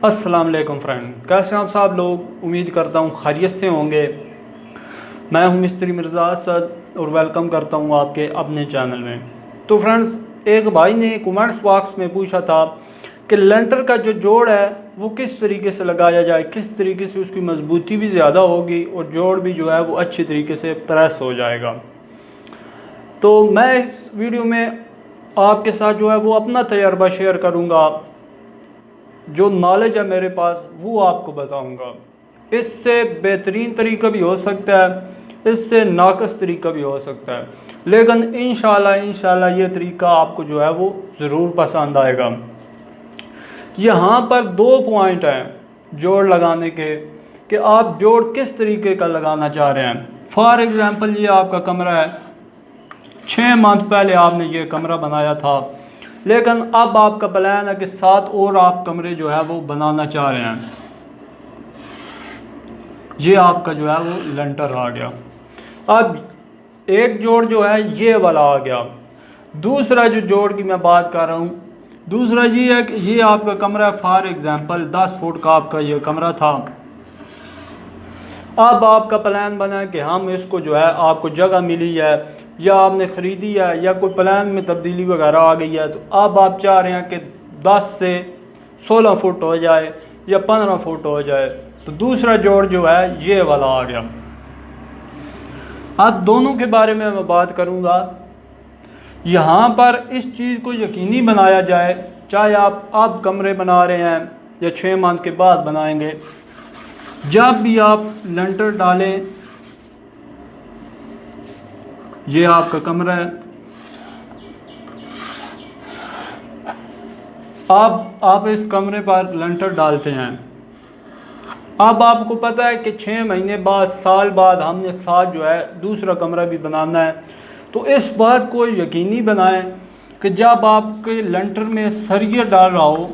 अस्सलाम वालेकुम फ्रेंड, कैसे हैं आप सब लोग। उम्मीद करता हूँ खैरियत से होंगे। मैं हूँ मिस्त्री मिर्ज़ा असद और वेलकम करता हूँ आपके अपने चैनल में। तो फ्रेंड्स, एक भाई ने कमेंट्स बॉक्स में पूछा था कि लेंटर का जो जोड़ है वो किस तरीके से लगाया जाए, किस तरीके से उसकी मजबूती भी ज़्यादा होगी और जोड़ भी जो है वो अच्छी तरीके से प्रेस हो जाएगा। तो मैं इस वीडियो में आपके साथ जो है वो अपना तजर्बा शेयर करूँगा, जो नॉलेज है मेरे पास वो आपको बताऊंगा। इससे बेहतरीन तरीका भी हो सकता है, इससे नाकस तरीका भी हो सकता है, लेकिन इंशाल्लाह ये तरीका आपको जो है वो ज़रूर पसंद आएगा। यहाँ पर 2 पॉइंट हैं जोड़ लगाने के कि आप जोड़ किस तरीके का लगाना चाह रहे हैं। फॉर एग्ज़ाम्पल, ये आपका कमरा है, 6 मंथ पहले आपने ये कमरा बनाया था, लेकिन अब आपका प्लान है कि 7 और आप कमरे जो है वो बनाना चाह रहे हैं। ये आपका जो है वो लेंटर आ गया। अब एक जोड़ जो है ये वाला आ गया। दूसरा जो जोड़ की मैं बात कर रहा हूँ, दूसरा ये है कि ये आपका कमरा है, फॉर एग्जांपल 10 फुट का आपका ये कमरा था। अब आपका प्लान बना है कि हम इसको जो है, आपको जगह मिली है या आपने ख़रीदी है या कोई प्लान में तब्दीली वगैरह आ गई है, तो अब आप चाह रहे हैं कि 10 से 16 फुट हो जाए या 15 फुट हो जाए। तो दूसरा जोड़ जो है ये वाला आ गया। अब दोनों के बारे में मैं बात करूँगा। यहाँ पर इस चीज़ को यकीनी बनाया जाए, चाहे आप अब कमरे बना रहे हैं या 6 मंथ के बाद बनाएंगे, जब भी आप लेंटर डालें, ये आपका कमरा है, आप इस कमरे पर लेंटर डालते हैं। अब आपको पता है कि 6 महीने बाद, साल बाद हमने साथ जो है दूसरा कमरा भी बनाना है। तो इस बात को यकीनी बनाएं कि जब आपके लेंटर में सरिया डाल रहा हो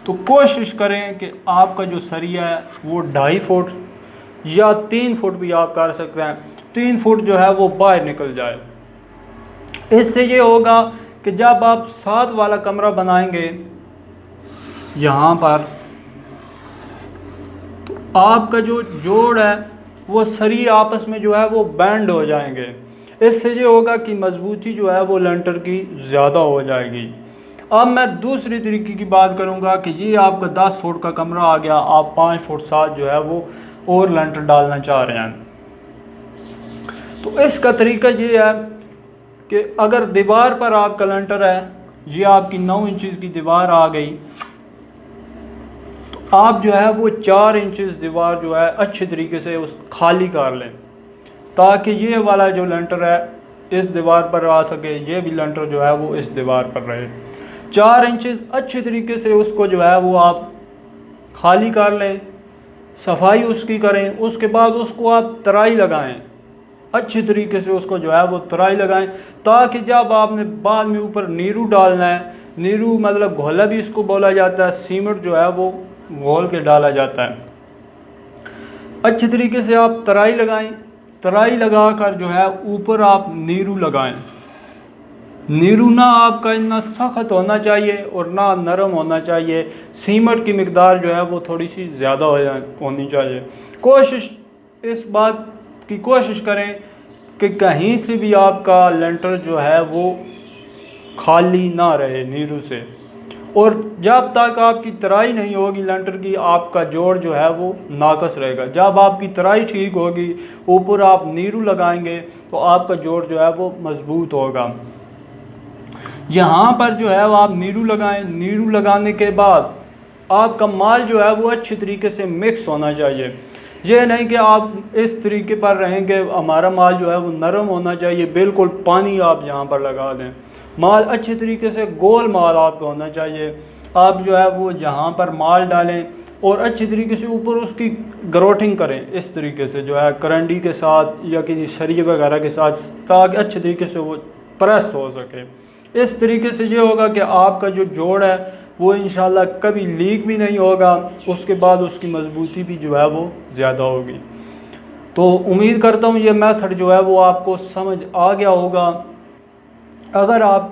तो कोशिश करें कि आपका जो सरिया है वो 2.5 फुट या 3 फुट भी आप कर सकते हैं, 3 फुट जो है वो बाहर निकल जाए। इससे ये होगा कि जब आप 7 वाला कमरा बनाएंगे यहाँ पर, तो आपका जो जोड़ है वो सरिया आपस में जो है वो बैंड हो जाएंगे। इससे ये होगा कि मजबूती जो है वो लेंटर की ज़्यादा हो जाएगी। अब मैं दूसरी तरीके की बात करूँगा कि ये आपका 10 फुट का कमरा आ गया, आप 5 फुट 7 जो है वो और लेंटर डालना चाह रहे हैं। तो इसका तरीका ये है कि अगर दीवार पर आपका लेंटर है, ये आपकी 9 इंचज़ की दीवार आ गई, तो आप जो है वो 4 इंचज़ दीवार जो है अच्छे तरीके से उस खाली कर लें, ताकि ये वाला जो लेंटर है इस दीवार पर आ सके, ये भी लेंटर जो है वो इस दीवार पर रहे। 4 इंचज़ अच्छे तरीके से उसको जो है वो आप खाली कर लें, सफाई उसकी करें। उसके बाद उसको आप तराई लगाएं, अच्छी तरीके से उसको जो है वो तराई लगाएं, ताकि जब आपने बाद में ऊपर नीरू डालना है, नीरू मतलब घोला भी इसको बोला जाता है, सीमेंट जो है वो घोल के डाला जाता है। अच्छी तरीके से आप तराई लगाएं, तराई लगाकर जो है ऊपर आप नीरू लगाएं। नीरू ना आपका इतना सख्त होना चाहिए और ना नरम होना चाहिए, सीमेंट की मिकदार जो है वो थोड़ी सी ज़्यादा होनी चाहिए। कोशिश, इस बात की कोशिश करें कि कहीं से भी आपका लेंटर जो है वो खाली ना रहे नीरू से। और जब तक आपकी तराई नहीं होगी लेंटर की, आपका जोड़ जो है वो नाकस रहेगा। जब आपकी तराई ठीक होगी, ऊपर आप नीरू लगाएंगे, तो आपका जोड़ जो है वो मजबूत होगा। यहाँ पर जो है वो आप नीरू लगाएं। नीरू लगाने के बाद आपका माल जो है वो अच्छी तरीके से मिक्स होना चाहिए। ये नहीं कि आप इस तरीके पर रहेंगे, हमारा माल जो है वो नरम होना चाहिए, बिल्कुल पानी आप यहाँ पर लगा दें। माल अच्छे तरीके से गोल माल आपका होना चाहिए। आप जो है वो यहाँ पर माल डालें और अच्छी तरीके से ऊपर उसकी ग्रोटिंग करें, इस तरीके से जो है करंडी के साथ या किसी सरिये वगैरह के साथ, ताकि अच्छे तरीके से वो प्रेस हो सके। इस तरीके से ये होगा कि आपका जो जोड़ है वो इंशाल्लाह कभी लीक भी नहीं होगा, उसके बाद उसकी मजबूती भी जो है वो ज़्यादा होगी। तो उम्मीद करता हूँ ये मेथड जो है वो आपको समझ आ गया होगा। अगर आप